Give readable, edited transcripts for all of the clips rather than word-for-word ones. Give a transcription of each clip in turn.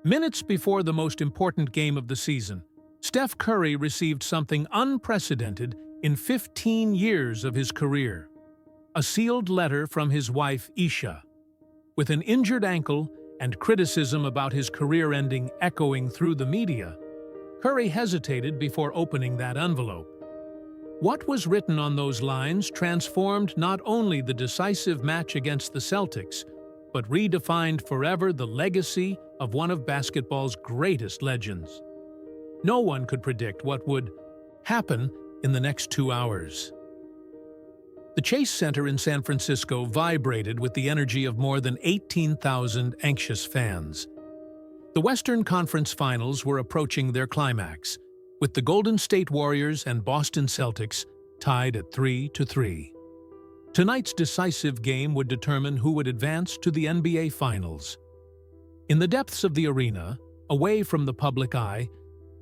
Minutes before the most important game of the season, Steph Curry received something unprecedented in 15 years of his career. A sealed letter from his wife, Ayesha. With an injured ankle and criticism about his career ending echoing through the media, Curry hesitated before opening that envelope. What was written on those lines transformed not only the decisive match against the Celtics, but redefined forever the legacy of one of basketball's greatest legends. No one could predict what would happen in the next 2 hours. The Chase Center in San Francisco vibrated with the energy of more than 18,000 anxious fans. The Western Conference Finals were approaching their climax, with the Golden State Warriors and Boston Celtics tied at 3-3. Tonight's decisive game would determine who would advance to the NBA Finals. In the depths of the arena, away from the public eye,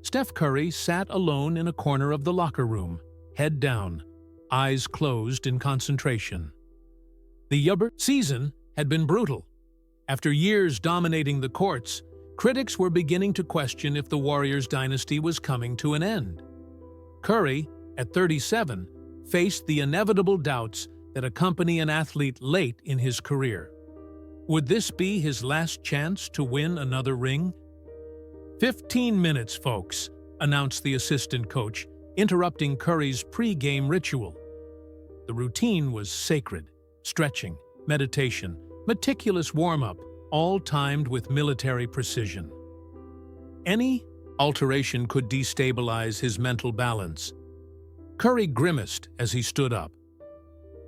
Steph Curry sat alone in a corner of the locker room, head down, eyes closed in concentration. The season had been brutal. After years dominating the courts, critics were beginning to question if the Warriors' dynasty was coming to an end. Curry, at 37, faced the inevitable doubts that accompany an athlete late in his career. Would this be his last chance to win another ring? 15 minutes, folks, announced the assistant coach, interrupting Curry's pre-game ritual. The routine was sacred: stretching, meditation, meticulous warm-up, all timed with military precision. Any alteration could destabilize his mental balance. Curry grimaced as he stood up.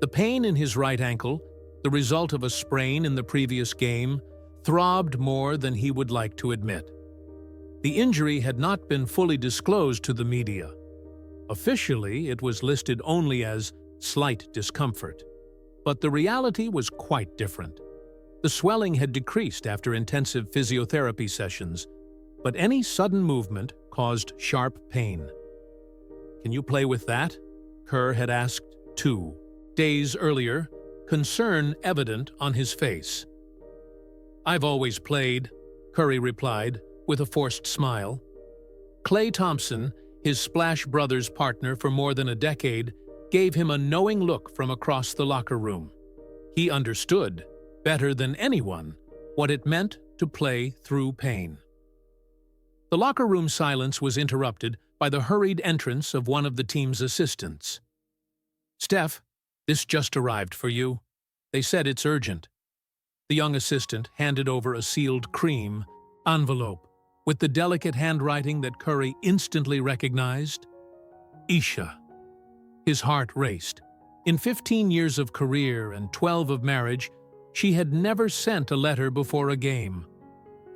The pain in his right ankle, the result of a sprain in the previous game, throbbed more than he would like to admit. The injury had not been fully disclosed to the media. Officially, it was listed only as slight discomfort. But the reality was quite different. The swelling had decreased after intensive physiotherapy sessions, but any sudden movement caused sharp pain. "Can you play with that?" Kerr had asked 2 days earlier, concern evident on his face. "I've always played," Curry replied, with a forced smile. Klay Thompson, his Splash Brothers partner for more than a decade, gave him a knowing look from across the locker room. He understood, better than anyone, what it meant to play through pain. The locker room silence was interrupted by the hurried entrance of one of the team's assistants. "Steph, this just arrived for you. They said it's urgent." The young assistant handed over a sealed cream envelope with the delicate handwriting that Curry instantly recognized. Ayesha. His heart raced. In 15 years of career and 12 of marriage, she had never sent a letter before a game.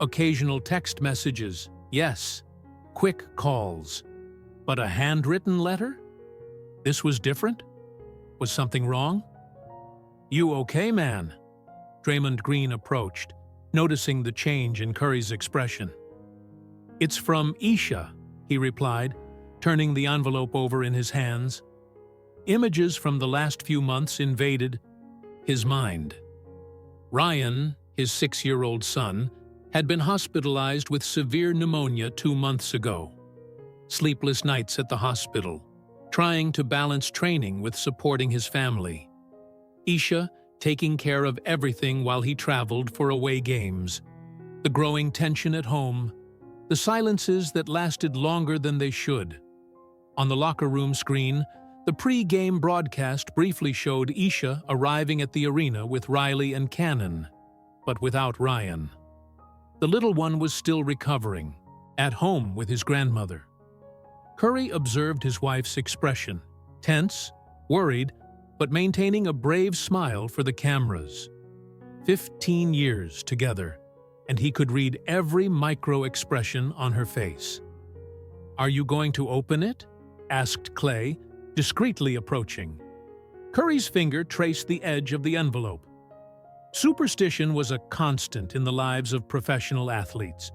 Occasional text messages, yes. Quick calls. But a handwritten letter? This was different? Was something wrong? "You okay, man?" Draymond Green approached, noticing the change in Curry's expression. "It's from Ayesha," he replied, turning the envelope over in his hands. Images from the last few months invaded his mind. Ryan, his 6-year-old son, had been hospitalized with severe pneumonia 2 months ago. Sleepless nights at the hospital, trying to balance training with supporting his family. Ayesha taking care of everything while he traveled for away games. The growing tension at home, the silences that lasted longer than they should. On the locker room screen, the pre-game broadcast briefly showed Ayesha arriving at the arena with Riley and Cannon, but without Ryan. The little one was still recovering, at home with his grandmother. Curry observed his wife's expression, tense, worried, but maintaining a brave smile for the cameras. 15 years together, and he could read every micro-expression on her face. "Are you going to open it?" asked Klay, discreetly approaching. Curry's finger traced the edge of the envelope. Superstition was a constant in the lives of professional athletes.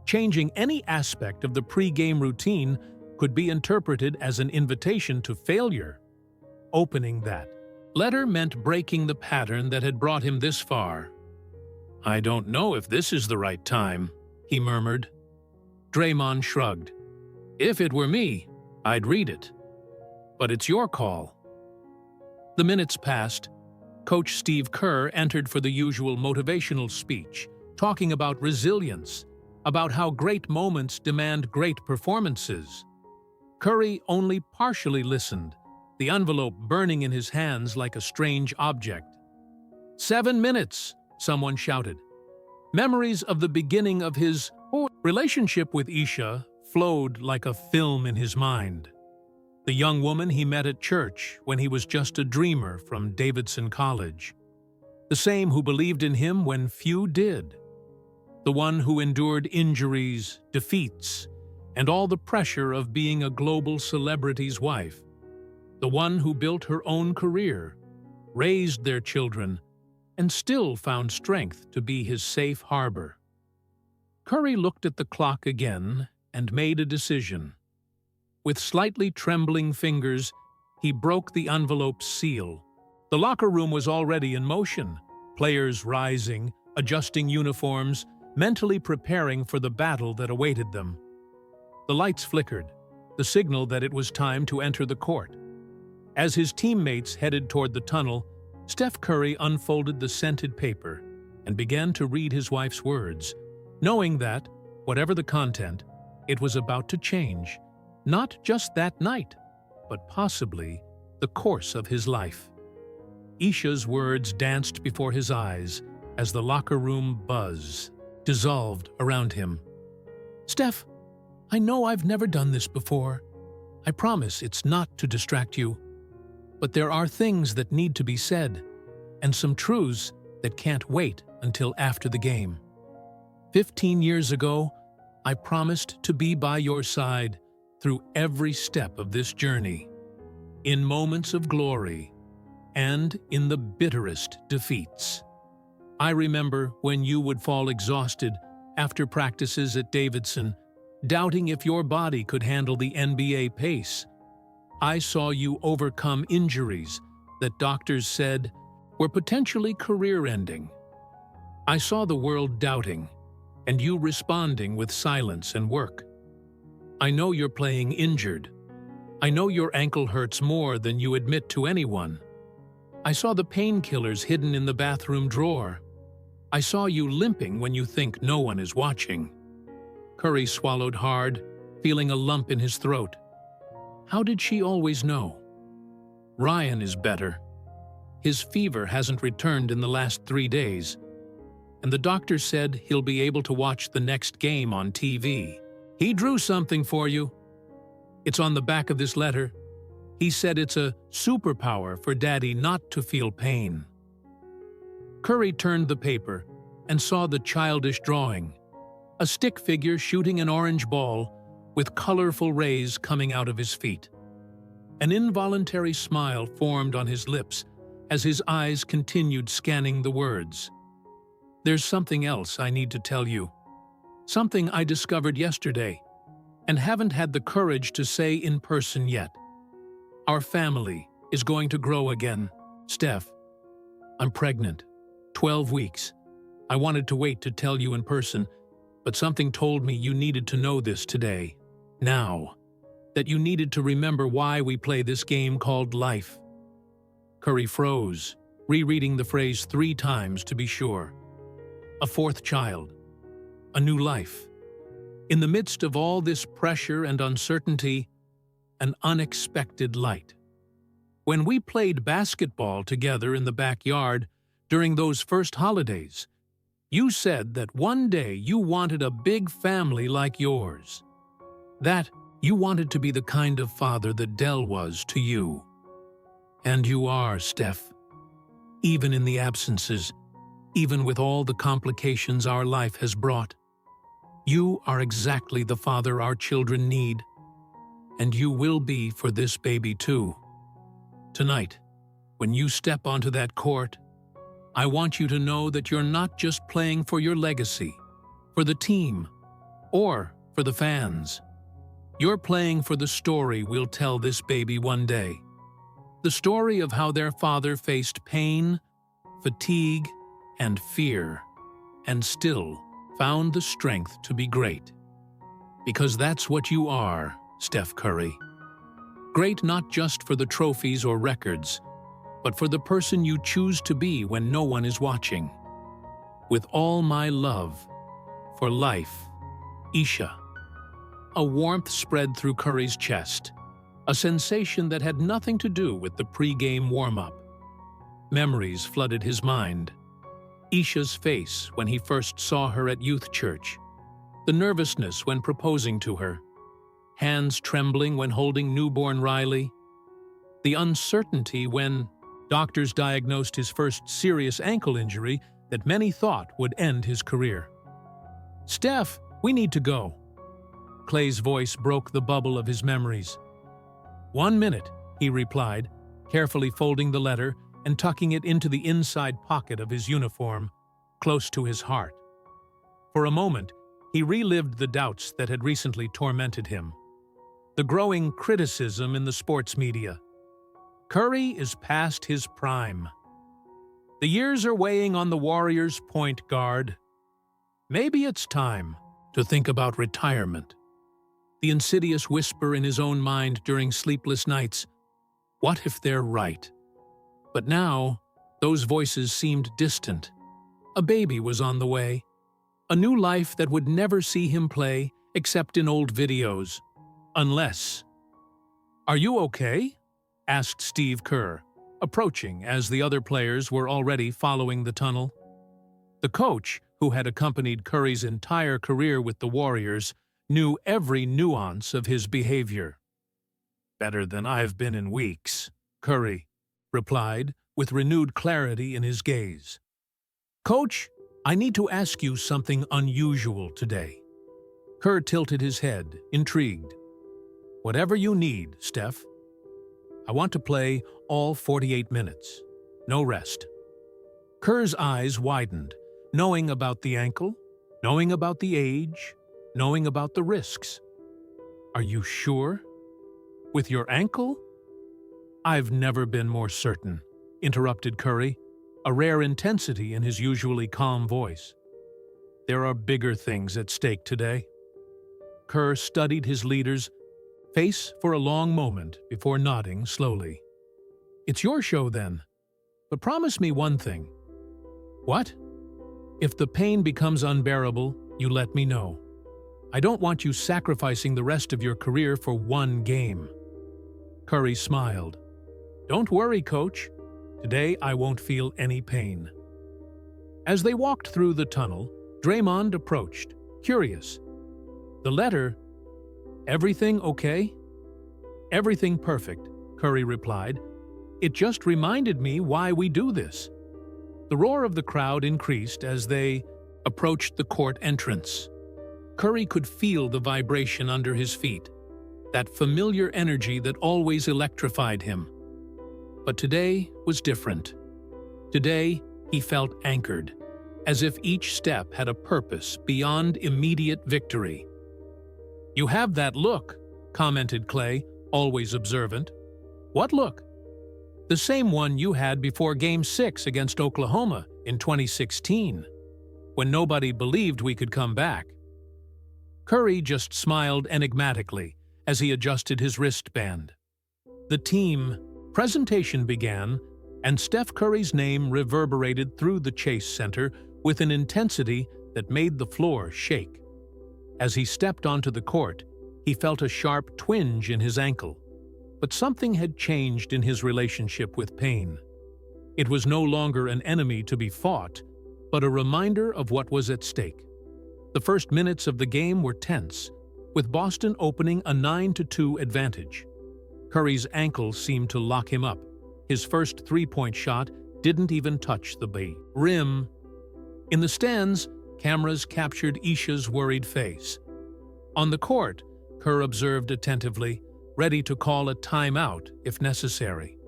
Changing any aspect of the pre-game routine could be interpreted as an invitation to failure. Opening that letter meant breaking the pattern that had brought him this far. "I don't know if this is the right time," he murmured. Draymond shrugged. If it were me, I'd read it. But it's your call. The minutes passed. Coach Steve Kerr entered for the usual motivational speech, talking about resilience, about how great moments demand great performances. Curry only partially listened, the envelope burning in his hands like a strange object. 7 minutes, someone shouted. Memories of the beginning of his relationship with Ayesha flowed like a film in his mind. The young woman he met at church when he was just a dreamer from Davidson College. The same who believed in him when few did. The one who endured injuries, defeats, and all the pressure of being a global celebrity's wife. The one who built her own career, raised their children, and still found strength to be his safe harbor. Curry looked at the clock again and made a decision. With slightly trembling fingers, he broke the envelope's seal. The locker room was already in motion, players rising, adjusting uniforms, mentally preparing for the battle that awaited them. The lights flickered, the signal that it was time to enter the court. As his teammates headed toward the tunnel, Steph Curry unfolded the scented paper and began to read his wife's words, knowing that, whatever the content, it was about to change, not just that night, but possibly the course of his life. Ayesha's words danced before his eyes as the locker room buzz dissolved around him. Steph, I know I've never done this before. I promise it's not to distract you. But there are things that need to be said, and some truths that can't wait until after the game. 15 years ago, I promised to be by your side through every step of this journey, in moments of glory and in the bitterest defeats. I remember when you would fall exhausted after practices at Davidson, doubting if your body could handle the NBA pace. I saw you overcome injuries that doctors said were potentially career-ending. I saw the world doubting, and you responding with silence and work. I know you're playing injured. I know your ankle hurts more than you admit to anyone. I saw the painkillers hidden in the bathroom drawer. I saw you limping when you think no one is watching. Curry swallowed hard, feeling a lump in his throat. How did she always know? Ryan is better. His fever hasn't returned in the last 3 days, and the doctor said he'll be able to watch the next game on TV. He drew something for you. It's on the back of this letter. He said it's a superpower for Daddy not to feel pain. Curry turned the paper and saw the childish drawing, a stick figure shooting an orange ball with colorful rays coming out of his feet. An involuntary smile formed on his lips as his eyes continued scanning the words. There's something else I need to tell you. Something I discovered yesterday and haven't had the courage to say in person yet. Our family is going to grow again. Steph, I'm pregnant. 12 weeks. I wanted to wait to tell you in person, but something told me you needed to know this today. Now, that you needed to remember why we play this game called life. Curry froze, rereading the phrase 3 times to be sure. A 4th child. A new life. In the midst of all this pressure and uncertainty, an unexpected light. When we played basketball together in the backyard during those first holidays, you said that one day you wanted a big family like yours. That you wanted to be the kind of father that Dell was to you. And you are, Steph. Even in the absences, even with all the complications our life has brought, you are exactly the father our children need. And you will be for this baby too. Tonight, when you step onto that court, I want you to know that you're not just playing for your legacy, for the team, or for the fans. You're playing for the story we'll tell this baby one day. The story of how their father faced pain, fatigue, and fear, and still found the strength to be great. Because that's what you are, Steph Curry. Great not just for the trophies or records, but for the person you choose to be when no one is watching. With all my love, for life, Ayesha. A warmth spread through Curry's chest, a sensation that had nothing to do with the pre-game warm-up. Memories flooded his mind. Ayesha's face when he first saw her at youth church, the nervousness when proposing to her, hands trembling when holding newborn Riley, the uncertainty when doctors diagnosed his first serious ankle injury that many thought would end his career. "Steph, we need to go." Clay's voice broke the bubble of his memories. "1 minute," he replied, carefully folding the letter and tucking it into the inside pocket of his uniform, close to his heart. For a moment, he relived the doubts that had recently tormented him. The growing criticism in the sports media. Curry is past his prime. The years are weighing on the Warriors' point guard. Maybe it's time to think about retirement. The insidious whisper in his own mind during sleepless nights. What if they're right? But now, those voices seemed distant. A baby was on the way. A new life that would never see him play except in old videos. Unless... "Are you okay?" asked Steve Kerr, approaching as the other players were already following the tunnel. The coach, who had accompanied Curry's entire career with the Warriors, knew every nuance of his behavior. "Better than I've been in weeks," Curry replied, with renewed clarity in his gaze. "Coach, I need to ask you something unusual today." Kerr tilted his head, intrigued. "Whatever you need, Steph. I want to play all 48 minutes. No rest." Kerr's eyes widened, knowing about the ankle, knowing about the age, knowing about the risks. "Are you sure? With your ankle?" "I've never been more certain," interrupted Curry, a rare intensity in his usually calm voice. "There are bigger things at stake today." Kerr studied his leader's face for a long moment before nodding slowly. "It's your show then. But promise me one thing." "What?" "If the pain becomes unbearable, you let me know. I don't want you sacrificing the rest of your career for one game." Curry smiled. "Don't worry, Coach. Today I won't feel any pain." As they walked through the tunnel, Draymond approached, curious. "The letter, everything okay?" "Everything perfect," Curry replied. "It just reminded me why we do this." The roar of the crowd increased as they approached the court entrance. Curry could feel the vibration under his feet, that familiar energy that always electrified him. But today was different. Today, he felt anchored, as if each step had a purpose beyond immediate victory. "You have that look," commented Clay, always observant. "What look?" "The same one you had before Game 6 against Oklahoma in 2016, when nobody believed we could come back." Curry just smiled enigmatically as he adjusted his wristband. The team presentation began, and Steph Curry's name reverberated through the Chase Center with an intensity that made the floor shake. As he stepped onto the court, he felt a sharp twinge in his ankle. But something had changed in his relationship with pain. It was no longer an enemy to be fought, but a reminder of what was at stake. The first minutes of the game were tense, with Boston opening a 9-2 advantage. Curry's ankle seemed to lock him up. His first three-point shot didn't even touch the rim. In the stands, cameras captured Ayesha's worried face. On the court, Kerr observed attentively, ready to call a timeout if necessary.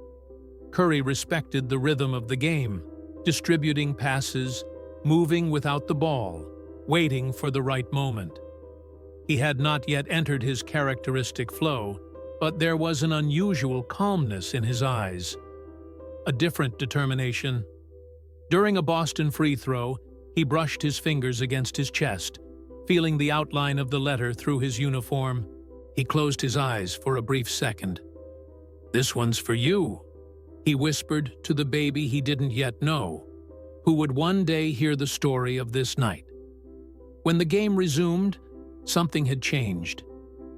Curry respected the rhythm of the game, distributing passes, moving without the ball, waiting for the right moment. He had not yet entered his characteristic flow, but there was an unusual calmness in his eyes, a different determination. During a Boston free throw, He brushed his fingers against his chest, feeling the outline of the letter through his uniform. He closed his eyes for a brief second. "This one's for you," he whispered to the baby he didn't yet know, who would one day hear the story of this night. When the game resumed, something had changed.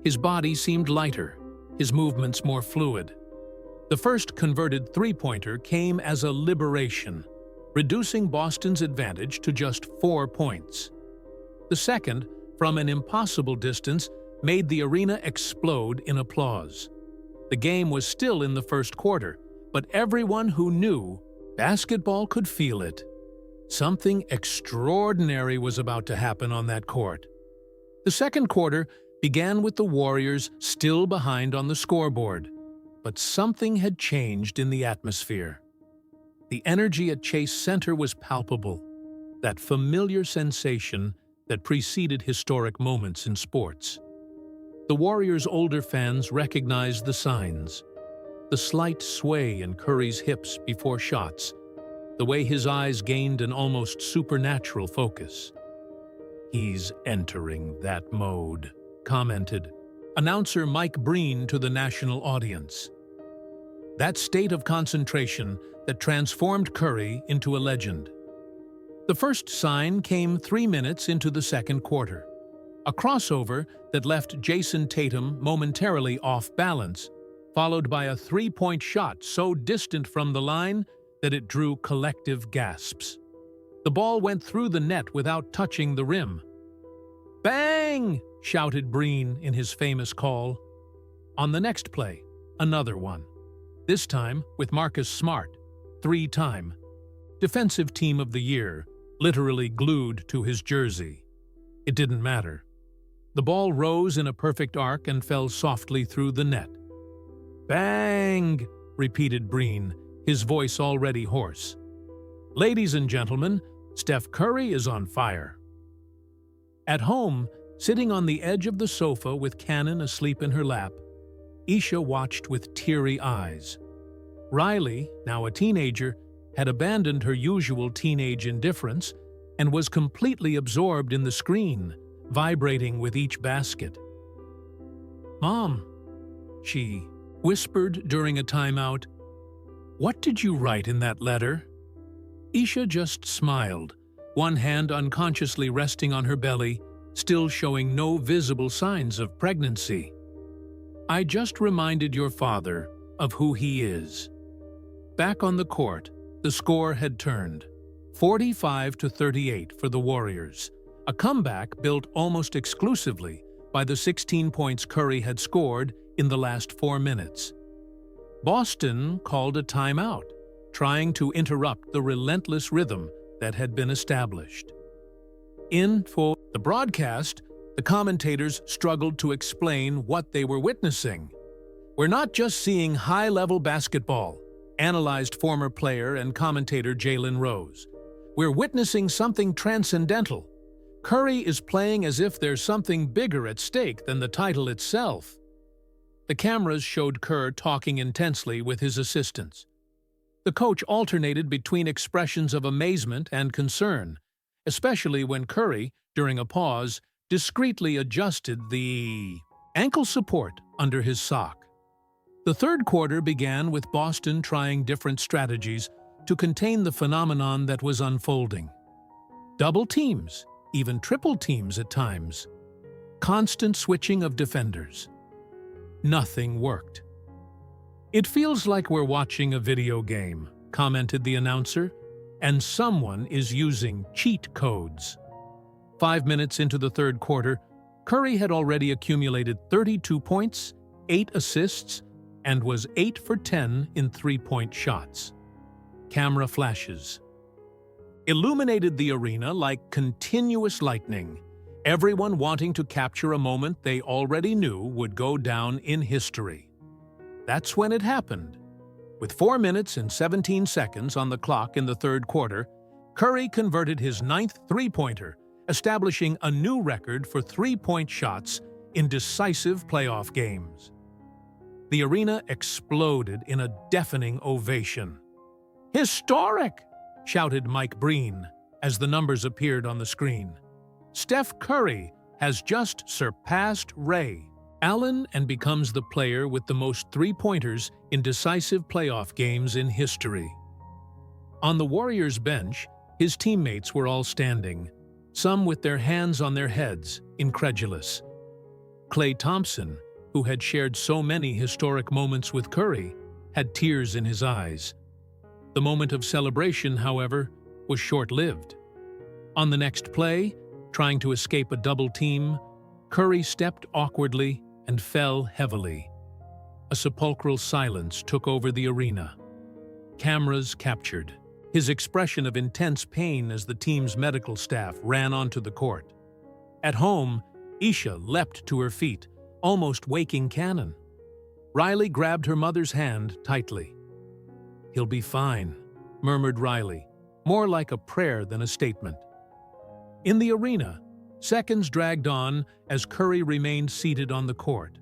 His body seemed lighter, his movements more fluid. The first converted three-pointer came as a liberation, reducing Boston's advantage to just 4 points. The second, from an impossible distance, made the arena explode in applause. The game was still in the first quarter, but everyone who knew basketball could feel it. Something extraordinary was about to happen on that court. The second quarter began with the Warriors still behind on the scoreboard, but something had changed in the atmosphere. The energy at Chase Center was palpable, that familiar sensation that preceded historic moments in sports. The Warriors' older fans recognized the signs: the slight sway in Curry's hips before shots, the way his eyes gained an almost supernatural focus. "He's entering that mode," commented announcer Mike Breen to the national audience. That state of concentration that transformed Curry into a legend. The first sign came 3 minutes into the second quarter. A crossover that left Jason Tatum momentarily off balance, followed by a three-point shot so distant from the line that it drew collective gasps. The ball went through the net without touching the rim. "Bang!" shouted Breen in his famous call. On the next play, another one. This time with Marcus Smart, 3-time Defensive Team of the Year, literally glued to his jersey. It didn't matter. The ball rose in a perfect arc and fell softly through the net. "Bang!" repeated Breen, his voice already hoarse. "Ladies and gentlemen, Steph Curry is on fire." At home, sitting on the edge of the sofa with Cannon asleep in her lap, Ayesha watched with teary eyes. Riley, now a teenager, had abandoned her usual teenage indifference and was completely absorbed in the screen, vibrating with each basket. "Mom," she whispered during a timeout, "what did you write in that letter?" Ayesha just smiled, one hand unconsciously resting on her belly, still showing no visible signs of pregnancy. "I just reminded your father of who he is." Back on the court, the score had turned, 45-38 for the Warriors, a comeback built almost exclusively by the 16 points Curry had scored in the last 4 minutes. Boston called a timeout, trying to interrupt the relentless rhythm that had been established. For the broadcast, the commentators struggled to explain what they were witnessing. "We're not just seeing high-level basketball," analyzed former player and commentator Jalen Rose. "We're witnessing something transcendental. Curry is playing as if there's something bigger at stake than the title itself." The cameras showed Kerr talking intensely with his assistants. The coach alternated between expressions of amazement and concern, especially when Curry, during a pause, discreetly adjusted the ankle support under his sock. The third quarter began with Boston trying different strategies to contain the phenomenon that was unfolding. Double teams, even triple teams at times. Constant switching of defenders. Nothing worked. "It feels like we're watching a video game," commented the announcer, "and someone is using cheat codes." 5 minutes into the third quarter, Curry had already accumulated 32 points, 8 assists, and was 8 for 10 in three-point shots. Camera flashes illuminated the arena like continuous lightning, everyone wanting to capture a moment they already knew would go down in history. That's when it happened. With 4 minutes and 17 seconds on the clock in the third quarter, Curry converted his 9th three-pointer, establishing a new record for three-point shots in decisive playoff games. The arena exploded in a deafening ovation. "Historic!" shouted Mike Breen. as the numbers appeared on the screen. Steph Curry has just surpassed Ray Allen and becomes the player with the most three-pointers in decisive playoff games in history. On the Warriors bench, his teammates were all standing, some with their hands on their heads, incredulous. Klay Thompson, who had shared so many historic moments with Curry, had tears in his eyes. The moment of celebration, however, was short-lived. On the next play, trying to escape a double team, Curry stepped awkwardly and fell heavily. A sepulchral silence took over the arena. Cameras captured his expression of intense pain as the team's medical staff ran onto the court. At home, Ayesha leapt to her feet, almost waking Cannon. Riley grabbed her mother's hand tightly. "He'll be fine," murmured Riley, more like a prayer than a statement. In the arena, seconds dragged on as Curry remained seated on the court,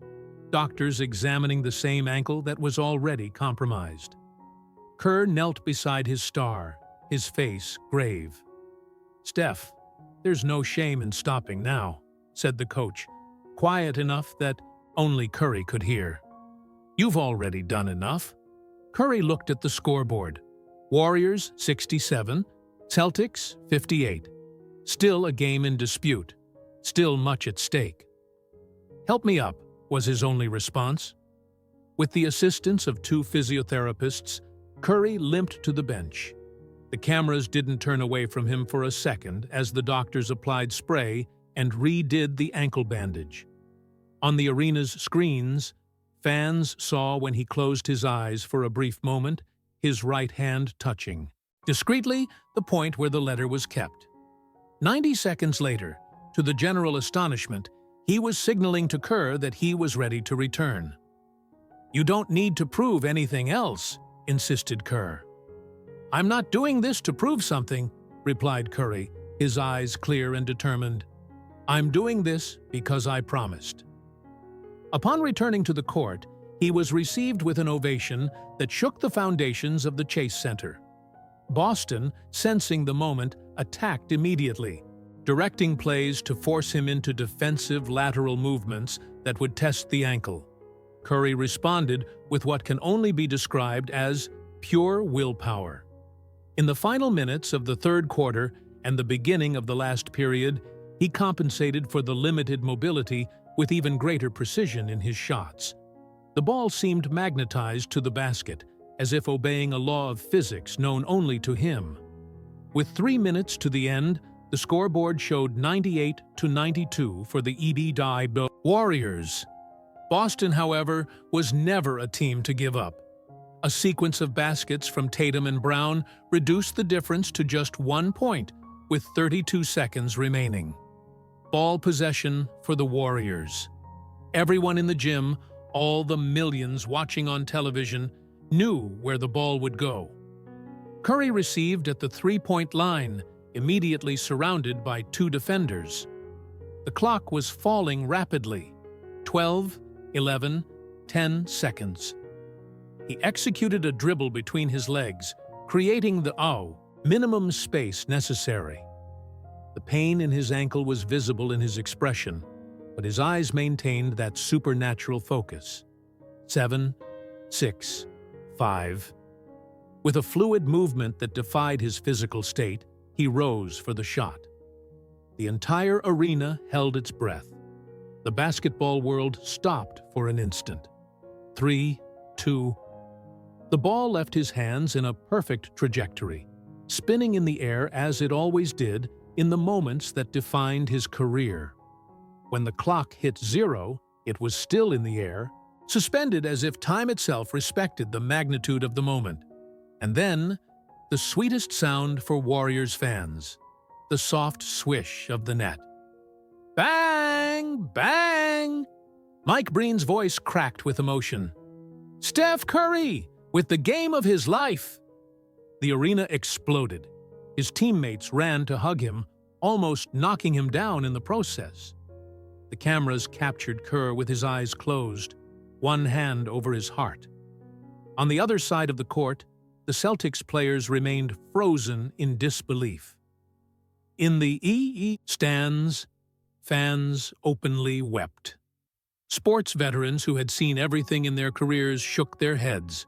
doctors examining the same ankle that was already compromised. Kerr knelt beside his star, his face grave. "Steph, there's no shame in stopping now," said the coach, quiet enough that only Curry could hear. "You've already done enough." Curry looked at the scoreboard. Warriors 67, Celtics 58. Still a game in dispute. Still much at stake. "Help me up," was his only response. With the assistance of two physiotherapists, Curry limped to the bench. The cameras didn't turn away from him for a second as the doctors applied spray and redid the ankle bandage. On the arena's screens, fans saw when he closed his eyes for a brief moment, his right hand touching, discreetly, the point where the letter was kept. 90 seconds later, to the general astonishment, he was signaling to Kerr that he was ready to return. "You don't need to prove anything else," insisted Kerr. "I'm not doing this to prove something," replied Curry, his eyes clear and determined. "I'm doing this because I promised." Upon returning to the court, he was received with an ovation that shook the foundations of the Chase Center. Boston, sensing the moment, attacked immediately, directing plays to force him into defensive lateral movements that would test the ankle. Curry responded with what can only be described as pure willpower. In the final minutes of the third quarter and the beginning of the last period, he compensated for the limited mobility with even greater precision in his shots. The ball seemed magnetized to the basket, as if obeying a law of physics known only to him. With 3 minutes to the end, the scoreboard showed 98-92 for the EDI Warriors. Boston, however, was never a team to give up. A sequence of baskets from Tatum and Brown reduced the difference to just 1 point, with 32 seconds remaining. Ball possession for the Warriors. Everyone in the gym, all the millions watching on television, knew where the ball would go. Curry received at the three-point line, immediately surrounded by two defenders. The clock was falling rapidly. 12, 11, 10 seconds. He executed a dribble between his legs, creating the minimum space necessary. The pain in his ankle was visible in his expression, but his eyes maintained that supernatural focus. 7, 6, 5. With a fluid movement that defied his physical state, he rose for the shot. The entire arena held its breath. The basketball world stopped for an instant. 3, 2. The ball left his hands in a perfect trajectory, spinning in the air as it always did in the moments that defined his career. When the clock hit 0, it was still in the air, suspended as if time itself respected the magnitude of the moment. And then, the sweetest sound for Warriors fans, the soft swish of the net. Bang! Bang! Mike Breen's voice cracked with emotion. Steph Curry, with the game of his life! The arena exploded. His teammates ran to hug him, almost knocking him down in the process. The cameras captured Kerr with his eyes closed, one hand over his heart. On the other side of the court, the Celtics players remained frozen in disbelief. In the stands, fans openly wept. Sports veterans who had seen everything in their careers shook their heads,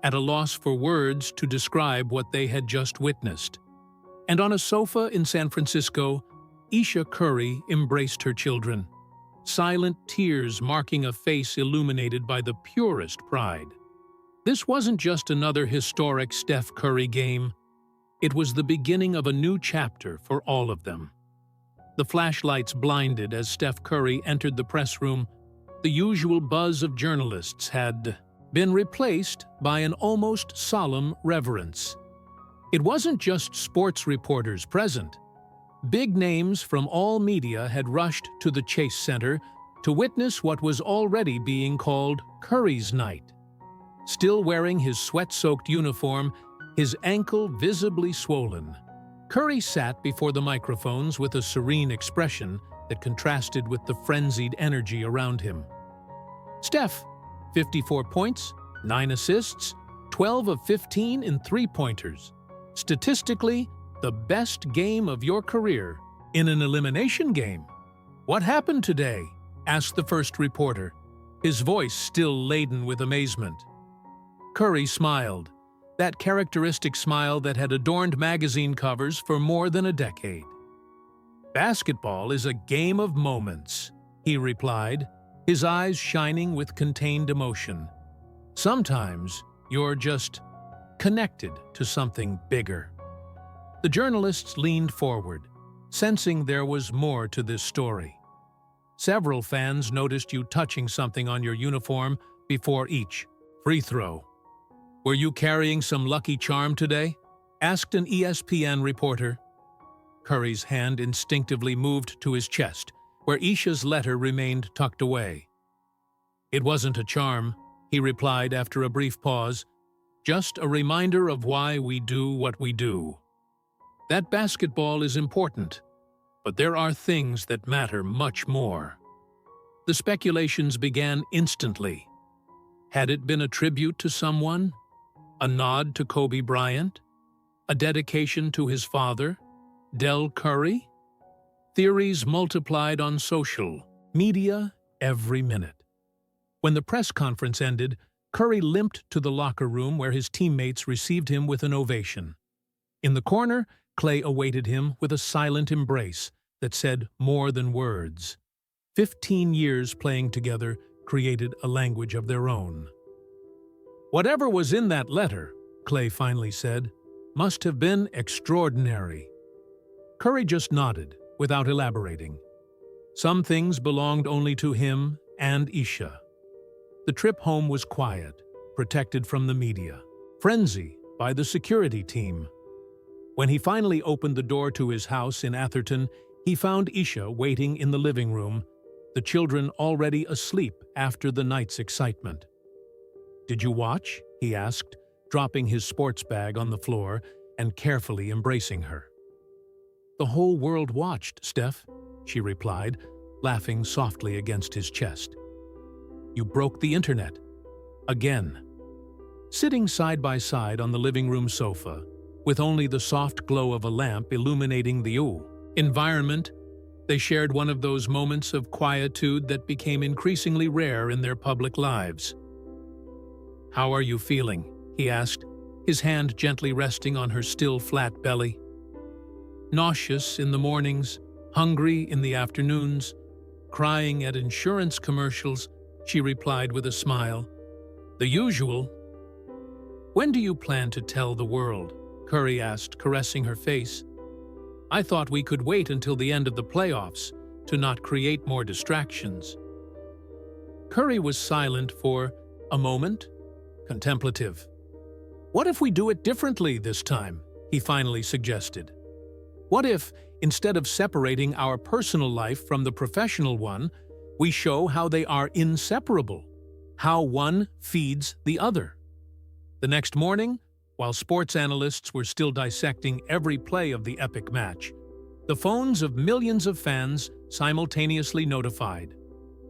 at a loss for words to describe what they had just witnessed. And on a sofa in San Francisco, Ayesha Curry embraced her children, silent tears marking a face illuminated by the purest pride. This wasn't just another historic Steph Curry game. It was the beginning of a new chapter for all of them. The flashlights blinded as Steph Curry entered the press room. The usual buzz of journalists had been replaced by an almost solemn reverence. It wasn't just sports reporters present. Big names from all media had rushed to the Chase Center to witness what was already being called Curry's Night. Still wearing his sweat-soaked uniform, his ankle visibly swollen, Curry sat before the microphones with a serene expression that contrasted with the frenzied energy around him. Steph, 54 points, 9 assists, 12 of 15 in three-pointers. Statistically, the best game of your career in an elimination game. What happened today? Asked the first reporter, his voice still laden with amazement. Curry smiled, that characteristic smile that had adorned magazine covers for more than a decade. Basketball is a game of moments, he replied, his eyes shining with contained emotion. Sometimes you're just connected to something bigger. The journalists leaned forward, sensing there was more to this story. Several fans noticed you touching something on your uniform before each free throw. Were you carrying some lucky charm today? Asked an ESPN reporter. Curry's hand instinctively moved to his chest, where Ayesha's letter remained tucked away. It wasn't a charm, he replied after a brief pause, just a reminder of why we do what we do. That basketball is important, but there are things that matter much more. The speculations began instantly. Had it been a tribute to someone? A nod to Kobe Bryant? A dedication to his father, Del Curry? Theories multiplied on social media every minute. When the press conference ended, Curry limped to the locker room where his teammates received him with an ovation. In the corner, Clay awaited him with a silent embrace that said more than words. 15 years playing together created a language of their own. Whatever was in that letter, Clay finally said, must have been extraordinary. Curry just nodded, without elaborating. Some things belonged only to him and Ayesha. The trip home was quiet, protected from the media, frenzy by the security team. When he finally opened the door to his house in Atherton, he found Ayesha waiting in the living room, the children already asleep after the night's excitement. "Did you watch?" he asked, dropping his sports bag on the floor and carefully embracing her. "The whole world watched, Steph," she replied, laughing softly against his chest. "You broke the internet. Again." Sitting side by side on the living room sofa, with only the soft glow of a lamp illuminating the environment, they shared one of those moments of quietude that became increasingly rare in their public lives. "How are you feeling?" he asked, his hand gently resting on her still flat belly. "Nauseous in the mornings, hungry in the afternoons, crying at insurance commercials," she replied with a smile. "The usual." "When do you plan to tell the world?" Curry asked, caressing her face. "I thought we could wait until the end of the playoffs to not create more distractions." Curry was silent for a moment, contemplative. "What if we do it differently this time?" he finally suggested. "What if, instead of separating our personal life from the professional one, we show how they are inseparable, how one feeds the other?" The next morning, while sports analysts were still dissecting every play of the epic match, the phones of millions of fans simultaneously notified.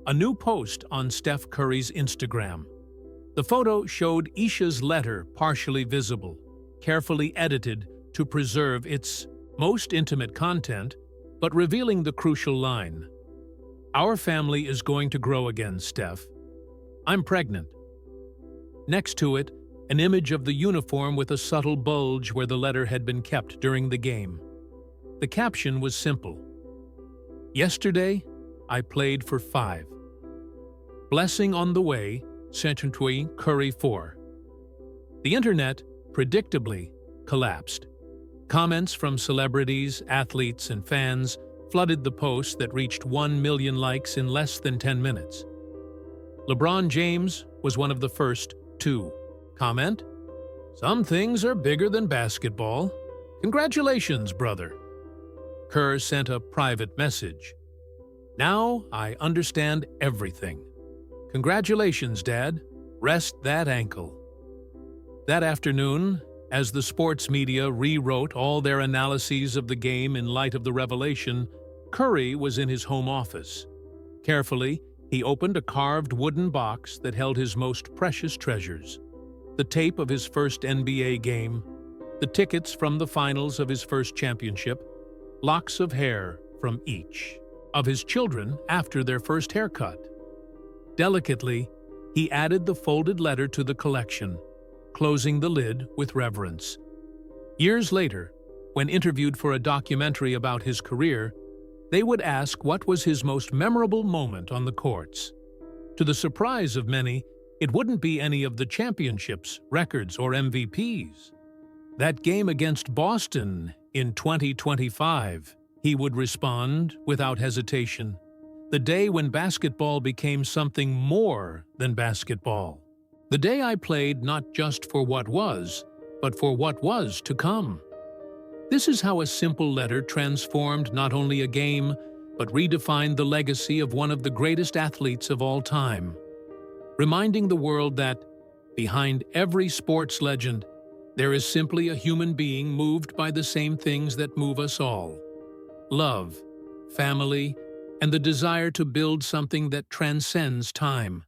A new post on Steph Curry's Instagram. The photo showed Ayesha's letter partially visible, carefully edited to preserve its most intimate content, but revealing the crucial line. Our family is going to grow again, Steph. I'm pregnant. Next to it, an image of the uniform with a subtle bulge where the letter had been kept during the game. The caption was simple. Yesterday, I played for 5. Blessing on the way, Ayesha Curry 4. The internet, predictably, collapsed. Comments from celebrities, athletes, and fans flooded the post that reached 1 million likes in less than 10 minutes. LeBron James was one of the first to comment, "Some things are bigger than basketball. Congratulations, brother." Kerr sent a private message. "Now I understand everything. Congratulations, Dad. Rest that ankle." That afternoon, as the sports media rewrote all their analyses of the game in light of the revelation, Curry was in his home office. Carefully, he opened a carved wooden box that held his most precious treasures: the tape of his first NBA game, the tickets from the finals of his first championship, locks of hair from each of his children after their first haircut. Delicately, he added the folded letter to the collection, closing the lid with reverence. Years later, when interviewed for a documentary about his career, they would ask what was his most memorable moment on the courts. To the surprise of many, it wouldn't be any of the championships, records, or MVPs. "That game against Boston in 2025, he would respond without hesitation. "The day when basketball became something more than basketball. The day I played not just for what was, but for what was to come." This is how a simple letter transformed not only a game, but redefined the legacy of one of the greatest athletes of all time, reminding the world that, behind every sports legend, there is simply a human being moved by the same things that move us all: love, family, and the desire to build something that transcends time.